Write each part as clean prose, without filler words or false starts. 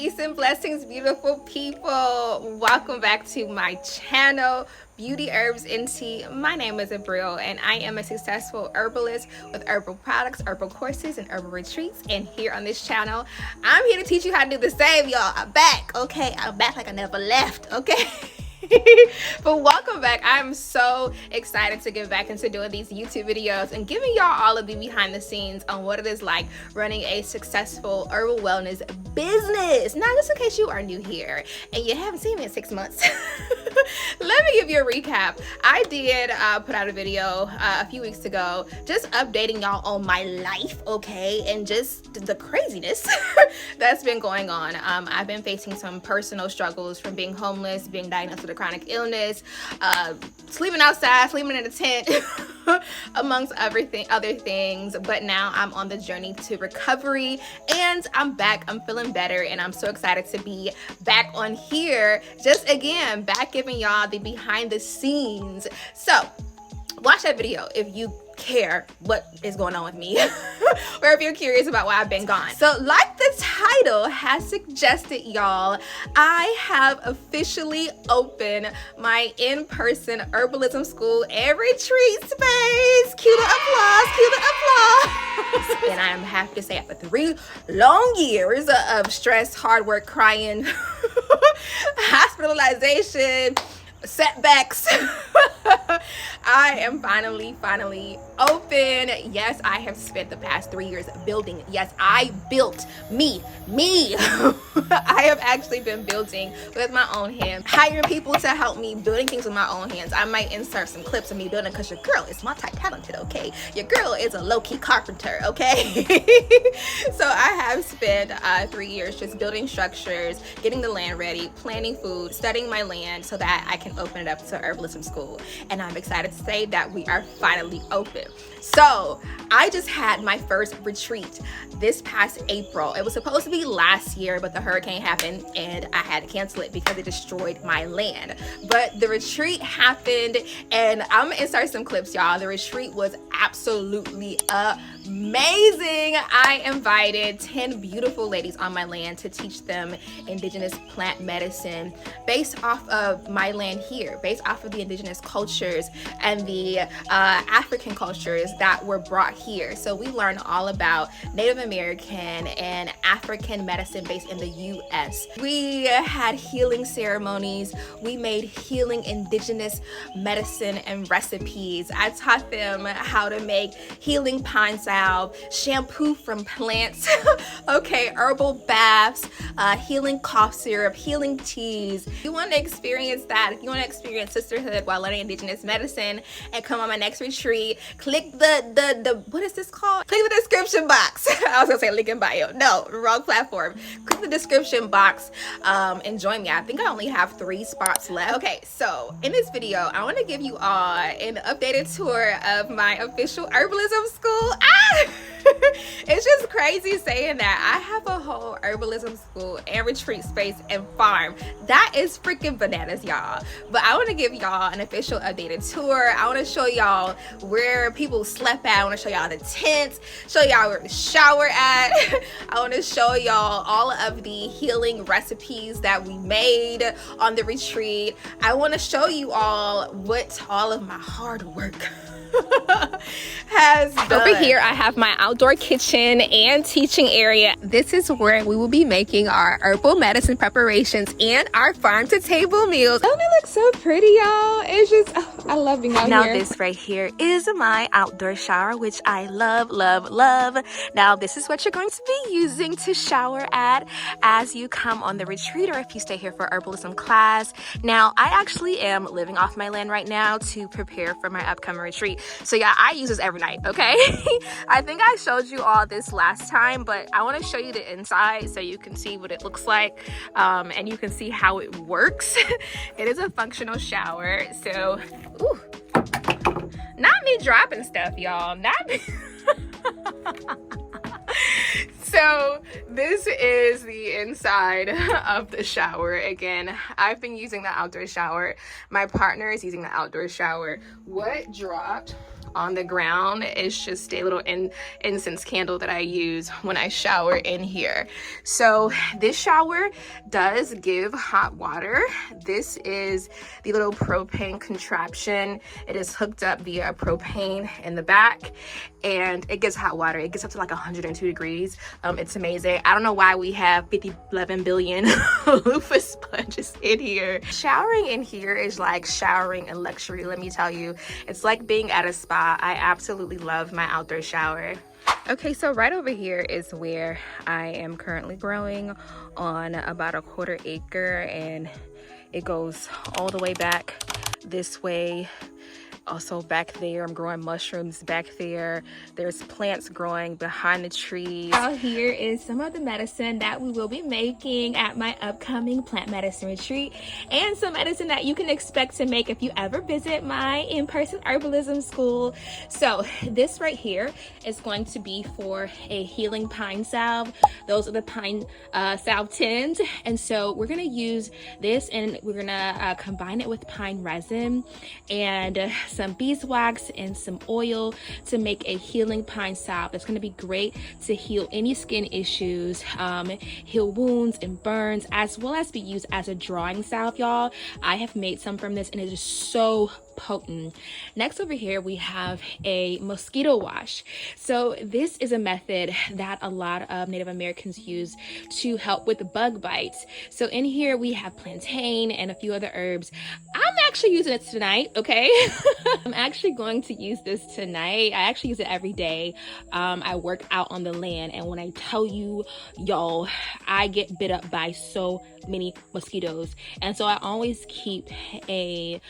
Peace and blessings, beautiful people. Welcome back to my channel, Beauty Herbs and Tea. My name is Abril and I am a successful herbalist with herbal products, herbal courses, and herbal retreats. And here on this channel, I'm here to teach you how to do the same, y'all. I'm back, okay? I'm back like I never left, okay? But welcome back. I'm so excited to get back into doing these YouTube videos and giving y'all all of the behind the scenes on what it is like running a successful herbal wellness business. Now, just in case you are new here and you haven't seen me in 6 months, let me give you a recap. I did put out a video a few weeks ago just updating y'all on my life, okay, and just the craziness that's been going on. I've been facing some personal struggles from being homeless, being diagnosed with a chronic illness, sleeping outside, sleeping in a tent, amongst other things. But now I'm on the journey to recovery and I'm back. I'm feeling better and I'm so excited to be back on here. Just again, back giving y'all the behind the scenes. So watch that video if you care what is going on with me or if you're curious about why I've been gone. So like the title has suggested, y'all, I have officially opened my in-person herbalism school and retreat space. Cue the applause, cue the applause. And I'm happy to say after 3 long years of stress, hard work, crying, hospitalization, setbacks, I am finally open. Yes, I have spent the past 3 years building. Yes, I built me. I have actually been building with my own hands, hiring people to help me, building things with my own hands. I might insert some clips of me building because your girl is multi-talented, okay? Your girl is a low-key carpenter, okay? So I have spent 3 years just building structures, getting the land ready, planting food, studying my land so that I can open it up to herbalism school. And I'm excited to say that we are finally open. So I just had my first retreat this past April. It was supposed to be last year, but the hurricane happened and I had to cancel it because it destroyed my land. But the retreat happened and I'm gonna insert some clips, y'all. The retreat was absolutely amazing. I invited 10 beautiful ladies on my land to teach them indigenous plant medicine based off of my land here, based off of the indigenous cultures and the African cultures that were brought here. So we learned all about Native American and African medicine based in the US. We had healing ceremonies. We made healing indigenous medicine and recipes. I taught them how to make healing pine salve, shampoo from plants, okay, herbal baths, healing cough syrup, healing teas. If you want to experience that, if you want to experience sisterhood while learning indigenous medicine and come on my next retreat, click the what is this called? Click the description box. I was gonna say link in bio. No, wrong platform. Click the description box and join me. I think I only have 3 spots left. Okay, so in this video, I want to give you all an updated tour of my official herbalism school. It's just crazy saying that. I have a whole herbalism school and retreat space and farm. That is freaking bananas, y'all. But I want to give y'all an official updated tour. I want to show y'all where people slept at. I want to show y'all the tents, show y'all where the shower at. I want to show y'all all of the healing recipes that we made on the retreat. I want to show you all what all of my hard work has done. Over here I have my outdoor kitchen and teaching area. This is where we will be making our herbal medicine preparations and our farm to table meals. Don't it look so pretty, y'all? It's just, I love being out here. Now this right here is my outdoor shower, which I love. Now this is what you're going to be using to shower at as you come on the retreat or if you stay here for herbalism class. Now I actually am living off my land right now to prepare for my upcoming retreat. So yeah, I use this every night, okay? I think I showed you all this last time, but I want to show you the inside so you can see what it looks like and you can see how it works. It is a functional shower, so ooh, not me dropping stuff, y'all, not me. So this is the inside of the shower. Again, I've been using the outdoor shower. My partner is using the outdoor shower. What dropped on the ground. It's just a little incense candle that I use when I shower in here. So this shower does give hot water. This is the little propane contraption. It is hooked up via propane in the back, and it gives hot water. It gets up to like 102 degrees. It's amazing. I don't know why we have 11 billion loofah sponges in here. Showering in here is like showering in luxury, let me tell you. It's like being at a spa. I absolutely love my outdoor shower. Okay, so right over here is where I am currently growing on about a 1/4 acre, and it goes all the way back this way. Also back there, I'm growing mushrooms back there. There's plants growing behind the trees. Out here is some of the medicine that we will be making at my upcoming plant medicine retreat, and some medicine that you can expect to make if you ever visit my in-person herbalism school. So this right here is going to be for a healing pine salve. Those are the pine salve tins, and so we're gonna use this, and we're gonna combine it with pine resin and some beeswax and some oil to make a healing pine salve. That's going to be great to heal any skin issues, heal wounds and burns, as well as be used as a drawing salve, y'all. I have made some from this, and it is so potent. Next over here we have a mosquito wash. So this is a method that a lot of Native Americans use to help with bug bites. So in here we have plantain and a few other herbs. I'm actually using it tonight, okay? I'm actually going to use this tonight. I actually use it every day. I work out on the land, and when I tell you, y'all, I get bit up by so many mosquitoes, and so I always keep a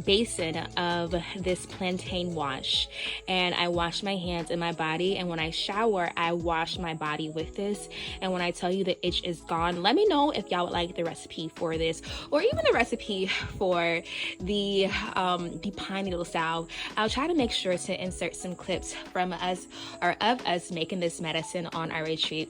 basin of this plantain wash, and I wash my hands and my body, and when I shower I wash my body with this, and when I tell you the itch is gone. Let me know if y'all would like the recipe for this, or even the recipe for the pine needle salve. I'll try to make sure to insert some clips from us, or of us making this medicine on our retreat.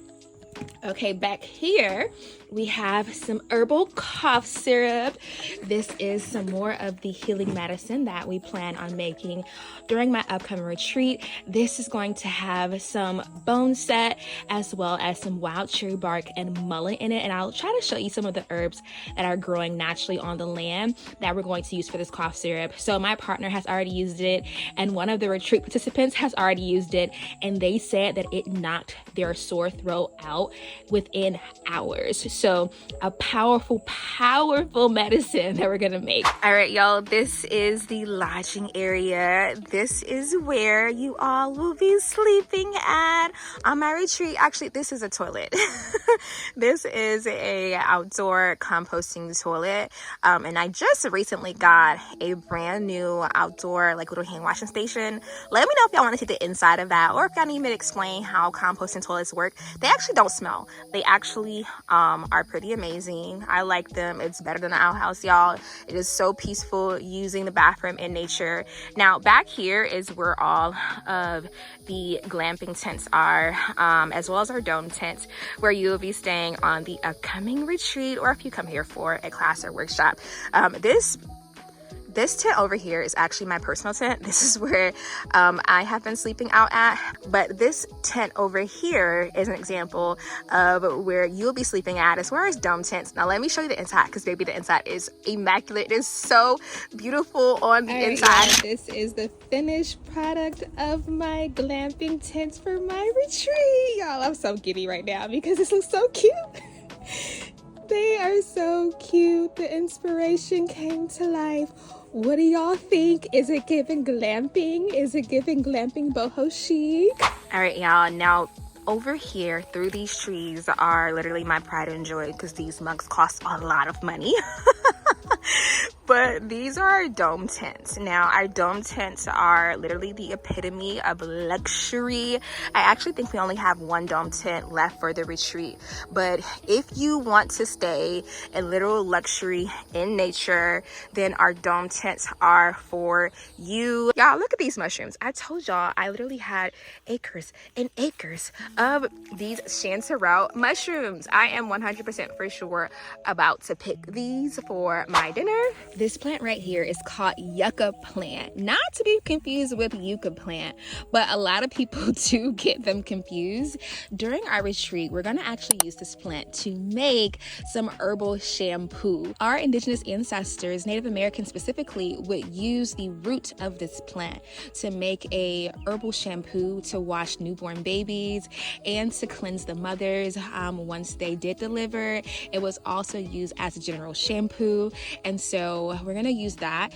Okay, back here we have some herbal cough syrup. This is some more of the healing medicine that we plan on making during my upcoming retreat. This is going to have some bone set, as well as some wild cherry bark and mullein in it, and I'll try to show you some of the herbs that are growing naturally on the land that we're going to use for this cough syrup. So my partner has already used it, and one of the retreat participants has already used it, and they said that it knocked their sore throat out within hours. So a powerful medicine that we're gonna make. All right, y'all, this is the lodging area. This is where you all will be sleeping at on my retreat. Actually, this is a toilet. This is a outdoor composting toilet, and I just recently got a brand new outdoor like little hand washing station. Let me know if y'all want to see the inside of that, or if y'all need me to explain how composting toilets work. They actually don't smell. They actually are pretty amazing. I like them. It's better than the outhouse, y'all. It is so peaceful using the bathroom in nature. Now back here is where all of the glamping tents are, as well as our dome tents, where you will be staying on the upcoming retreat, or if you come here for a class or workshop. This tent over here is actually my personal tent. This is where I have been sleeping out at. But this tent over here is an example of where you'll be sleeping at, as well as dome tents. Now let me show you the inside, because baby, the inside is immaculate. It is so beautiful on the inside. Yeah, this is the finished product of my glamping tents for my retreat. Y'all, I'm so giddy right now because this looks so cute. They are so cute. The inspiration came to life. What do y'all think? Is it giving glamping? Is it giving glamping boho chic? All right, y'all. Now, over here through these trees are literally my pride and joy, because these mugs cost a lot of money. But these are our dome tents. Now, our dome tents are literally the epitome of luxury. I actually think we only have one dome tent left for the retreat. But if you want to stay in literal luxury in nature, then our dome tents are for you. Y'all, look at these mushrooms. I told y'all I literally had acres and acres of these chanterelle mushrooms. I am 100% for sure about to pick these for my dinner. This plant right here is called yucca plant, not to be confused with yucca plant, but a lot of people do get them confused. During our retreat, we're going to actually use this plant to make some herbal shampoo. Our indigenous ancestors, Native Americans specifically, would use the root of this plant to make a herbal shampoo to wash newborn babies and to cleanse the mothers once they did deliver. It was also used as a general shampoo, and so we're gonna use that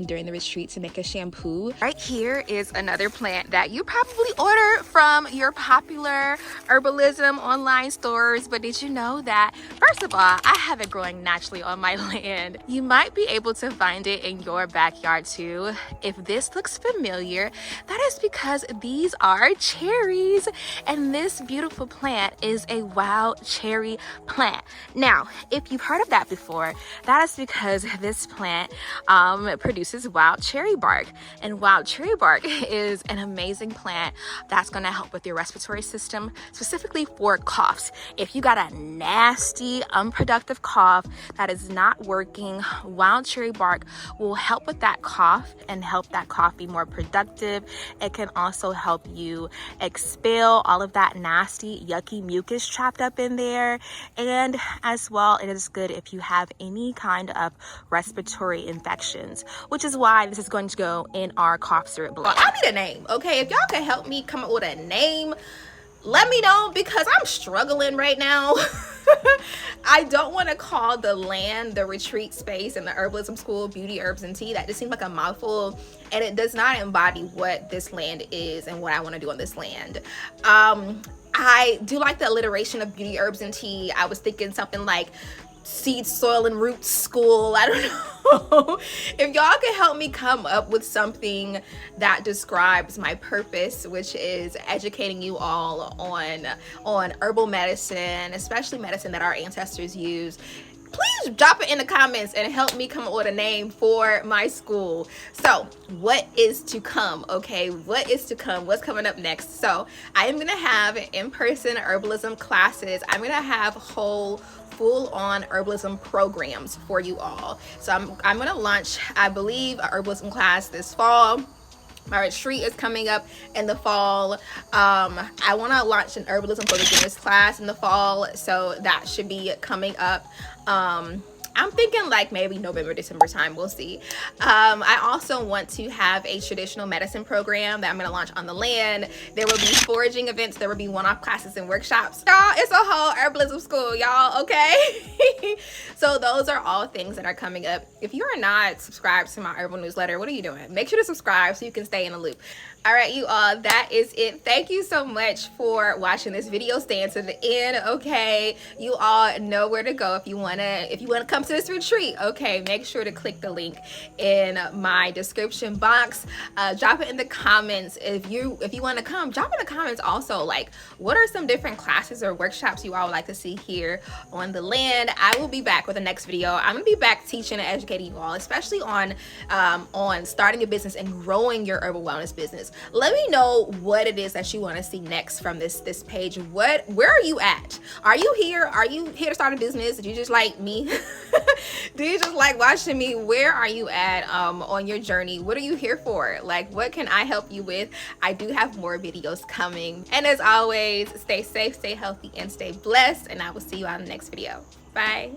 during the retreat to make a shampoo. Right here is another plant that you probably order from your popular Herbalism online stores, but did you know that, first of all, I have it growing naturally on my land. You might be able to find it in your backyard too. If this looks familiar, that is because these are cherries, and this beautiful plant is a wild cherry plant. Now, if you've heard of that before, that is because this plant produces wild cherry bark, and wild cherry bark is an amazing plant that's going to help with your respiratory system, specifically for coughs. If you got a nasty, unproductive cough that is not working, wild cherry bark will help with that cough and help that cough be more productive. It can also help you expel all of that nasty, yucky mucus trapped up in there, and as well, it is good if you have any kind of respiratory infections, which is why this is going to go in our cough syrup blend. I need a name, okay? If y'all can help me come up with a name, let me know, because I'm struggling right now. I don't want to call the land, the retreat space, and the herbalism school beauty, herbs, and tea. That just seems like a mouthful, and it does not embody what this land is and what I want to do on this land. I do like the alliteration of beauty, herbs, and tea. I was thinking something like seed, soil, and roots school. I don't know. If y'all can help me come up with something that describes my purpose, which is educating you all on herbal medicine, especially medicine that our ancestors used, please drop it in the comments and help me come up with a name for my school. So what is to come? Okay, what is to come? What's coming up next? So I am gonna have in-person herbalism classes. I'm gonna have whole full-on herbalism programs for you all. So I'm gonna launch, I believe, a herbalism class this fall. My retreat is coming up in the fall. I want to launch an herbalism for beginners class in the fall, so that should be coming up. I'm thinking like maybe November, December time. We'll see. I also want to have a traditional medicine program that I'm going to launch on the land. There will be foraging events. There will be one-off classes and workshops. Y'all, it's a whole herbalism school, y'all, okay? So those are all things that are coming up. If you are not subscribed to my herbal newsletter, what are you doing? Make sure to subscribe so you can stay in the loop. All right, you all, that is it. Thank you so much for watching this video. Staying to the end, okay? You all know where to go if you wanna come to this retreat. Okay, make sure to click the link in my description box. Drop it in the comments if you want to come. Drop in the comments also, like, what are some different classes or workshops you all would like to see here on the land. I will be back with the next video. I'm gonna be back teaching and educating you all, especially on starting a business and growing your herbal wellness business. Let me know what it is that you want to see next from this page. Where are you at? Are you here? Are you here to start a business? Did you just like me? Do you just like watching me? Where are you at on your journey? What are you here for? Like, what can I help you with? I do have more videos coming. And as always, stay safe, stay healthy, and stay blessed. And I will see you on the next video. Bye.